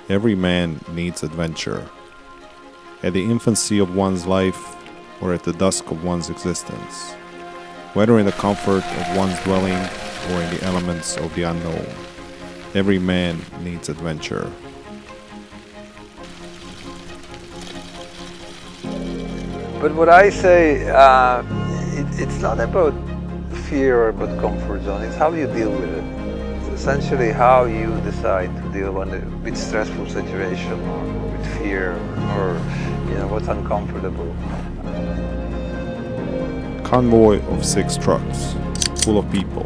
Every man needs adventure. At the infancy of one's life or at the dusk of one's existence, whether in the comfort of one's dwelling or in the elements of the unknown, every man needs adventure. But what I say, it's not about fear or about comfort zone, it's how you deal with it. It's essentially how you decide to deal with stressful situation or with fear or what's uncomfortable. Convoy of 6 trucks, full of people,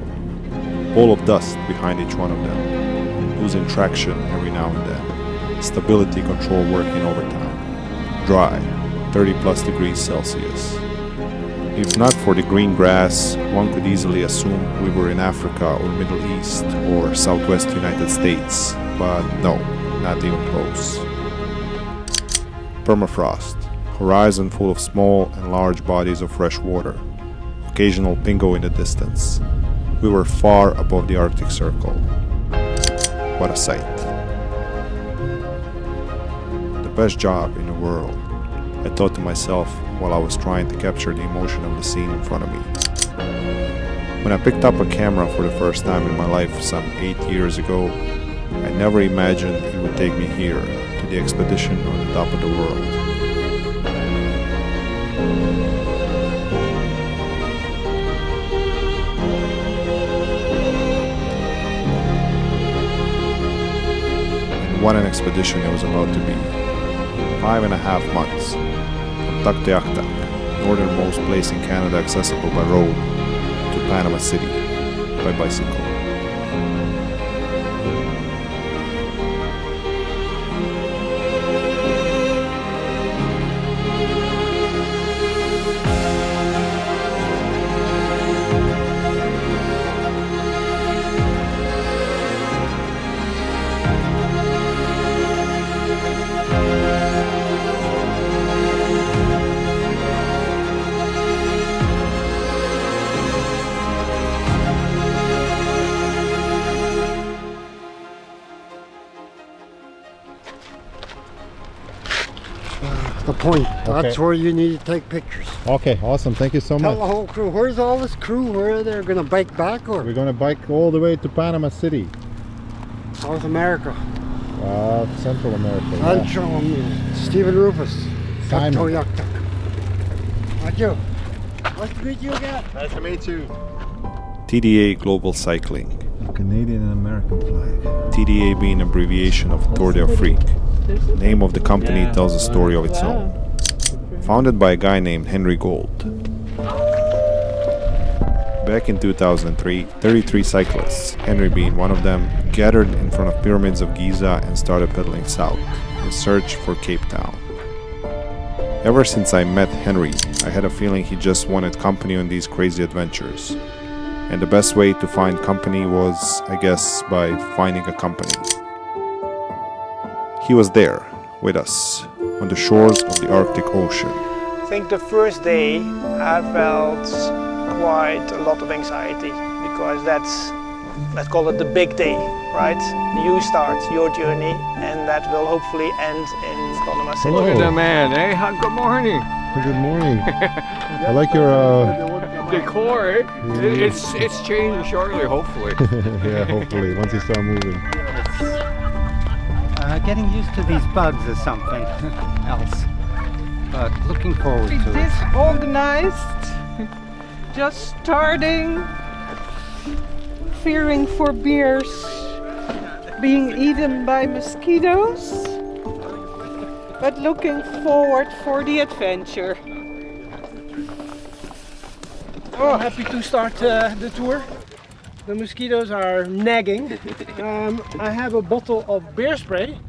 ball of dust behind each one of them, losing traction every now and then, stability control working overtime, dry, 30 plus degrees Celsius. If not for the green grass, one could easily assume we were in Africa or Middle East or Southwest United States, but no, not even close. Permafrost, horizon full of small and large bodies of fresh water, occasional pingo in the distance. We were far above the Arctic Circle. What a sight. The best job in the world, I thought to myself while I was trying to capture the emotion of the scene in front of me. When I picked up a camera for the first time in my life some 8 years ago, I never imagined it would take me here, to the expedition on the top of the world. What an expedition it was about to be. 5.5 months, from Tuktoyaktuk, northernmost place in Canada accessible by road, to Panama City, by bicycle. The point. That's Okay. where you need to take pictures. Okay, awesome. Thank you so Tell much. the whole crew. Where's all this crew? Where are they going to bike back or We're gonna bike all the way to Panama City, South America? Central America. yeah. Central, Stephen Rufus. Simon. Tuktoyaktuk. Thank you. Nice to meet you again. Nice to meet you. TDA Global Cycling, Canadian and American flag. TDA being an abbreviation of Tour d'Afrique. The name of the company tells a story of its own. Founded by a guy named Henry Gold. Back in 2003, 33 cyclists, Henry being one of them, gathered in front of pyramids of Giza and started pedaling south in search for Cape Town. Ever since I met Henry, I had a feeling he just wanted company on these crazy adventures. And the best way to find company was, I guess, by finding a company. He was there, with us, on the shores of the Arctic Ocean. I think the first day I felt quite a lot of anxiety because that's, let's call it the big day, right? You start your journey and that will hopefully end in Panama City. Hello. Look at the man, eh? Good morning. Good morning. I like your Decor, eh? It's changed shortly, hopefully. yeah, hopefully, once you start moving. Getting used to these bugs is something else, but looking forward to it. Disorganized, just starting, fearing for bears being eaten by mosquitoes, but looking forward for the adventure. Oh, happy to start the tour. The mosquitoes are nagging. I have a bottle of bear spray,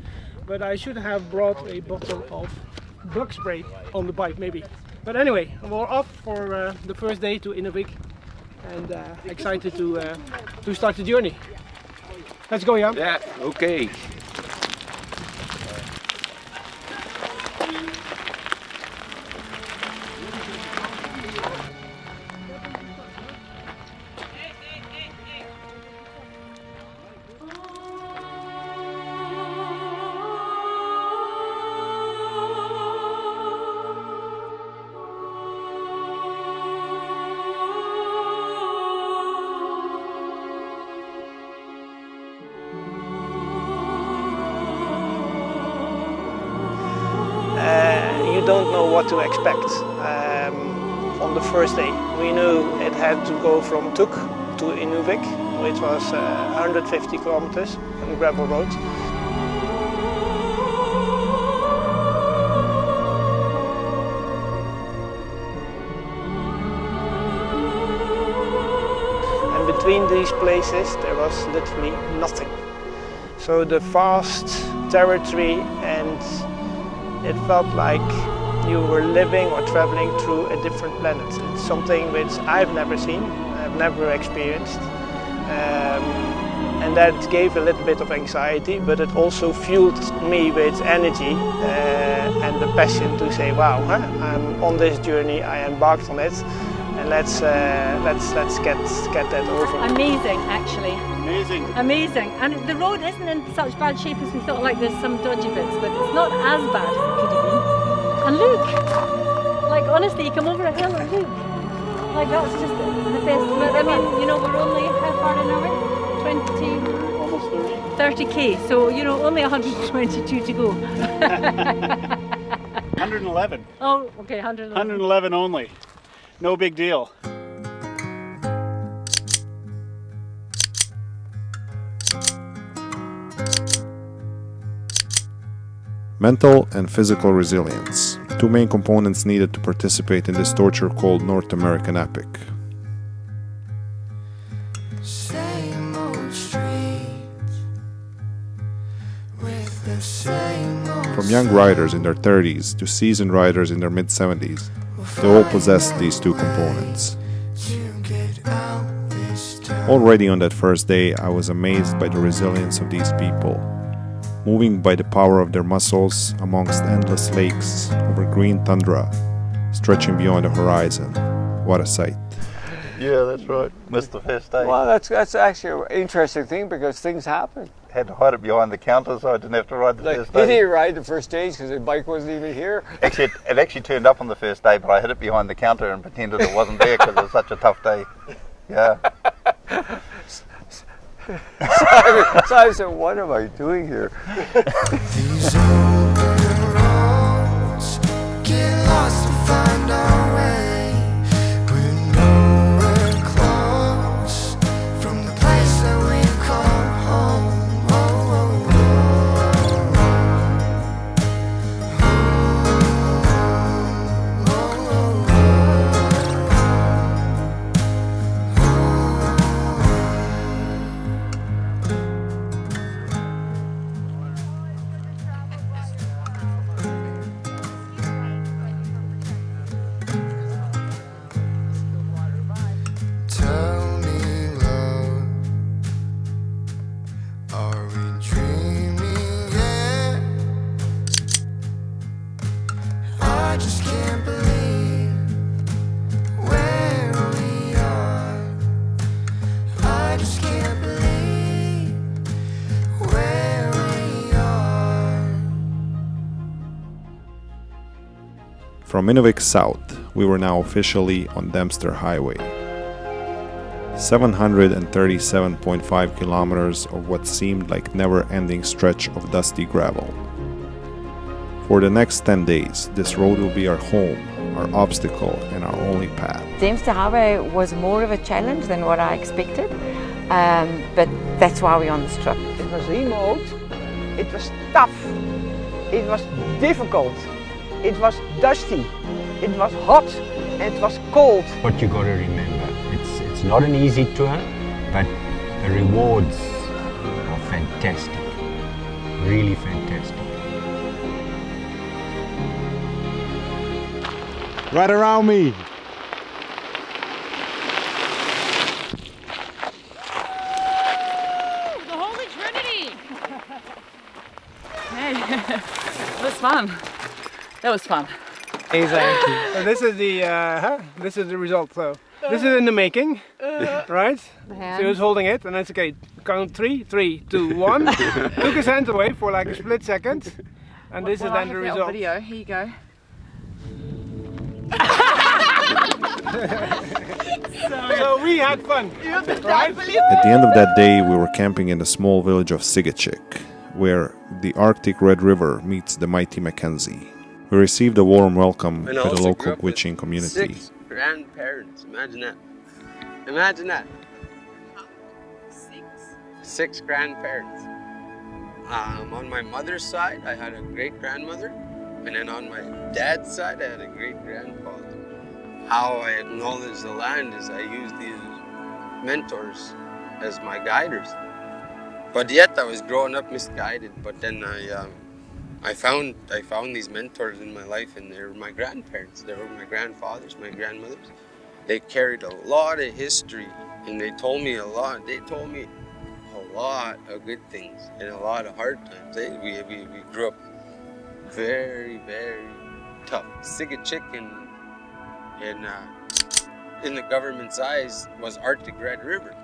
but I should have brought a bottle of bug spray on the bike maybe. But anyway, we're off for the first day to Inuvik and excited to start the journey. Let's go, Jan. Yeah, okay. don't know what to expect. On the first day, we knew it had to go from Tuk to Inuvik, which was 150 kilometers on gravel road. And between these places, there was literally nothing. So the vast territory, and it felt like you were living or traveling through a different planet. It's something which I've never seen, I've never experienced. And that gave a little bit of anxiety, but it also fueled me with energy and the passion to say, wow, I'm on this journey, I embarked on it, and let's get that over. Amazing, actually. Amazing. Amazing. And the road isn't in such bad shape as we thought, like there's some dodgy bits, but it's not as bad as it could have been. And look, like honestly, you come over a hill and look, like that's just the best. I mean, you know, we're only how far an hour? 20, Almost 30k. So you know, only 122 to go. 111. Oh, okay, 111. 111 only. No big deal. Mental and physical resilience, two main components needed to participate in this torture called North American Epic. From young riders in their 30s to seasoned riders in their mid-70s, they all possess these two components. Already on that first day, I was amazed by the resilience of these people, moving by the power of their muscles amongst endless lakes over green tundra, stretching beyond the horizon. What a sight. Yeah, that's right. Missed the first day. Well, that's actually an interesting thing because things happen. Had to hide it behind the counter so I didn't have to ride the first He day. didn't ride the first stage because the bike wasn't even here. Actually, it actually turned up on the first day, but I hid it behind the counter and pretended it wasn't there because it was such a tough day. Yeah. So I said, what am I doing here? These open roads get lost and find our way. We're nowhere close from the place that we call home. Tell me, love, are we dreaming yet? I just can't believe where we are. I just can't believe where we are. From Inuvik south, we were now officially on Dempster Highway. 737.5 kilometers of what seemed like never-ending stretch of dusty gravel. For the next 10 days, this road will be our home, our obstacle, and our only path. Dempster Highway was more of a challenge than what I expected, but that's why we're on this trip. It was remote, it was tough, it was difficult, it was dusty, it was hot, and it was cold. What you got to remember, it's not an easy tour, but the rewards are fantastic, really fantastic. Right around me. The Holy Trinity! Hey, that was fun. That was fun. Amazing. So this is the result. So this is in the making, right? So he was holding it, and that's okay. Count 3, 3, 2, 1. Took his hands away for like a split second, and this is then the result. Video. Here you go. So we had fun, right? At the end of that day, we were camping in the small village of Sigachik, where the Arctic Red River meets the mighty Mackenzie. We received a warm welcome And I by the also grew local up with Gwitching community. 6 grandparents. Imagine that. Imagine that. 6 grandparents. On my mother's side, I had a great grandmother, and then on my dad's side, I had a great grandfather. How I acknowledge the land is I use these mentors as my guiders. But yet I was growing up misguided. But then I found these mentors in my life, and they were my grandparents. They were my grandfathers, my grandmothers. They carried a lot of history, and they told me a lot. They told me a lot of good things and a lot of hard times. We grew up very, very tough. Siga chicken, and in the government's eyes was Arctic Red River.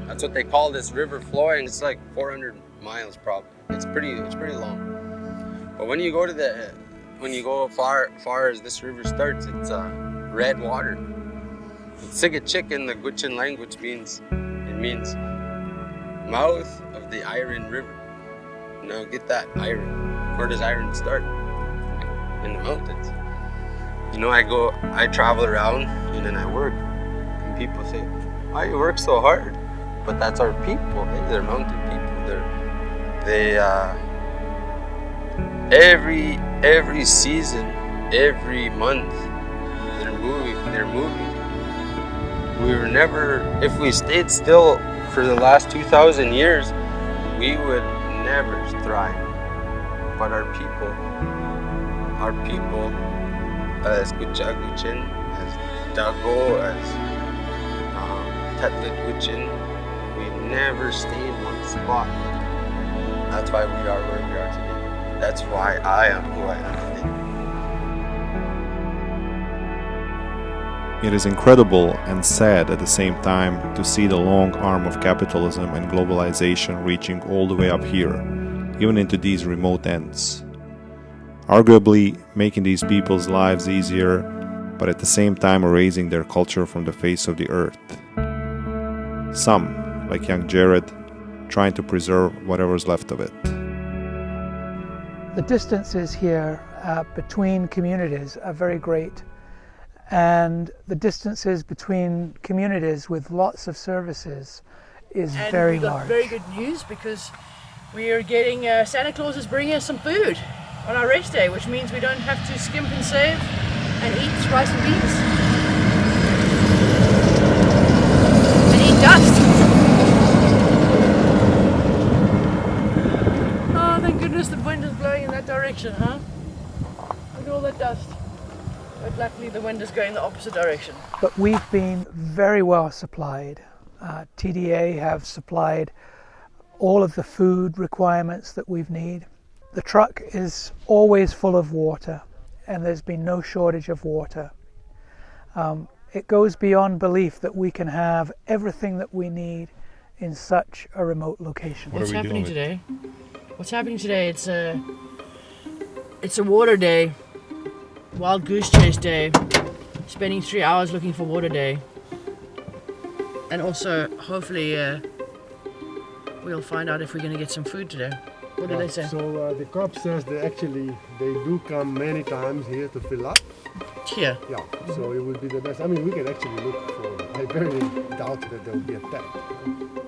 That's what they call this river flowing. It's like 400 miles probably. It's pretty long. But when you go far as this river starts, it's red water. Siga chicken, the Gwich'in language means mouth of the Iron River. Now get that, iron. Where does iron start? In the mountains. You know, I travel around and then I work, and people say, "Why you work so hard?" But that's our people. They're mountain people. Every season, every month, they're moving. We were never, if we stayed still for the last 2,000 years, we would never thrive. But our people, as Gwitchin, as Dago, as Tetlet Gwitchin, we never stayed in one spot. That's why we are where we are today. That's why I am who I am today. It is incredible and sad at the same time to see the long arm of capitalism and globalization reaching all the way up here, even into these remote ends. Arguably making these people's lives easier, but at the same time erasing their culture from the face of the earth. Some, like young Jared, trying to preserve whatever's left of it. The distances here between communities are very great, and the distances between communities with lots of services is very large. And we got very good news because we are getting, Santa Claus is bringing us some food on our rest day, which means we don't have to skimp and save and eat rice and beans. And eat dust. Oh, thank goodness the wind is blowing in that direction, huh? Look at all that dust. But luckily the wind is going the opposite direction. But we've been very well supplied. TDA have supplied all of the food requirements that we need. The truck is always full of water, and there's been no shortage of water. It goes beyond belief that we can have everything that we need in such a remote location. What's happening today? What's happening today? It's a water day, wild goose chase day, spending 3 hours looking for water day, and also hopefully we'll find out if we're going to get some food today. What did they say? So the cop says that actually they do come many times here to fill up. Here? Yeah, so it would be the best. I mean, we can actually look for, I very doubt that there will be a tank,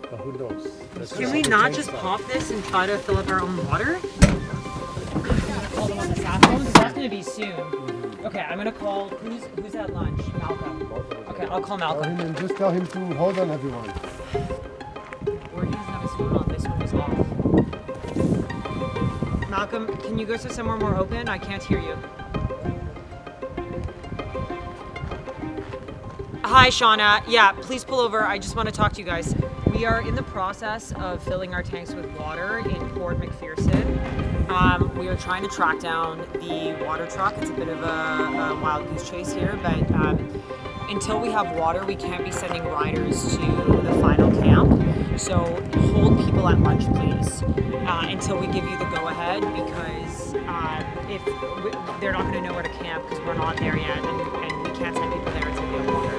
but who knows? Can we not just pop this and try to fill up our own water? Call them on the cell phone, because that's going to be soon. Okay, I'm going to call, who's at lunch? Malcolm. Okay, I'll call Malcolm. And just tell him to hold on, everyone. Or he doesn't have his phone on, this one is off. Malcolm, can you go to somewhere more open? I can't hear you. Hi, Shauna. Yeah, please pull over. I just want to talk to you guys. We are in the process of filling our tanks with water in Port McPherson. We are trying to track down the water truck. It's a bit of a wild goose chase here, but until we have water, we can't be sending riders to the final camp. So hold people at lunch, please, until we give you the go-ahead, because if they're not going to know where to camp because we're not there yet, and we can't send people there until we have water.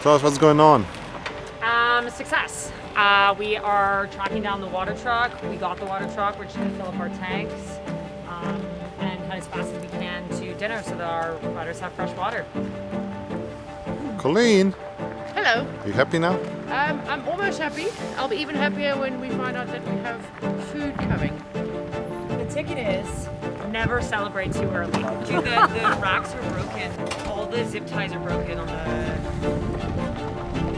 Tell us what's going on. Success. We are tracking down the water truck. We got the water truck. We're just going to fill up our tanks and head as fast as we can to dinner so that our riders have fresh water. Colleen, Hello. are you happy now? I'm almost happy. I'll be even happier when we find out that we have food coming. The ticket is never celebrate too early. Dude, the racks are broken. All the zip ties are broken on the...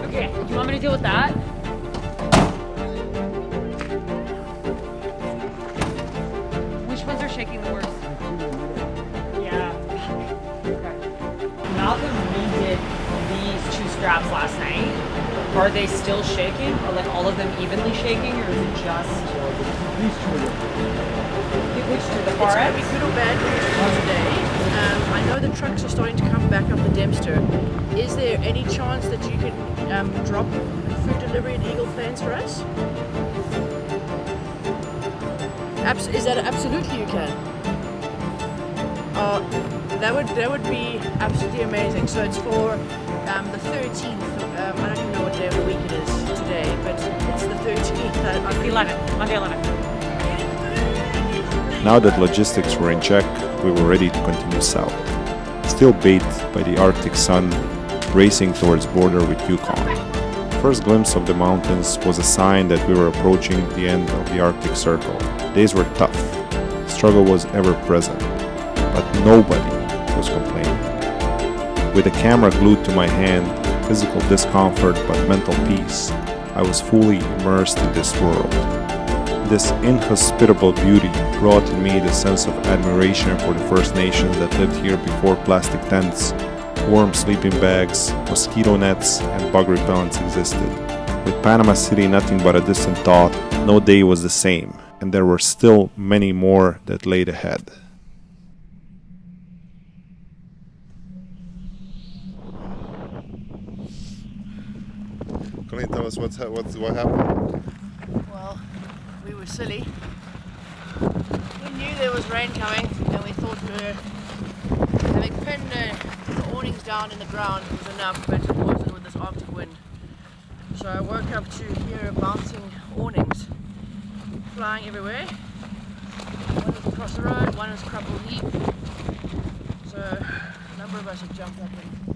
Okay, do you want me to deal with that? Which ones are shaking the worst? Yeah. Okay. Malcolm redid these two straps last night. Are they still shaking? Are like all of them evenly shaking, or is it just these two? Which two? The far It's going end? to be good or bad news for today. I know the trucks are starting to come back up the Dempster. Is there any chance that you can drop food delivery and Eagle plans for us? Is that absolutely you can? That would be absolutely amazing. So it's for the 13th. I don't even know what day of the week it is today, but it's the 13th. On the 11th. Monday 11th. Now that logistics were in check, we were ready to continue south. Still bathed by the Arctic sun, racing towards border with Yukon. First glimpse of the mountains was a sign that we were approaching the end of the Arctic Circle. Days were tough. Struggle was ever present, but nobody was complaining. With the camera glued to my hand, physical discomfort but mental peace, I was fully immersed in this world. This inhospitable beauty brought in me the sense of admiration for the First Nations that lived here before plastic tents, warm sleeping bags, mosquito nets, and bug repellents existed. With Panama City nothing but a distant thought, no day was the same, and there were still many more that laid ahead. Colleen, tell us what happened. Well, we were silly. We knew there was rain coming, and we thought having pinned the awnings down in the ground was enough, but it wasn't with this Arctic wind. So I woke up to hear bouncing awnings flying everywhere. One was across the road, one was crumpled heap. So a number of us had jumped up and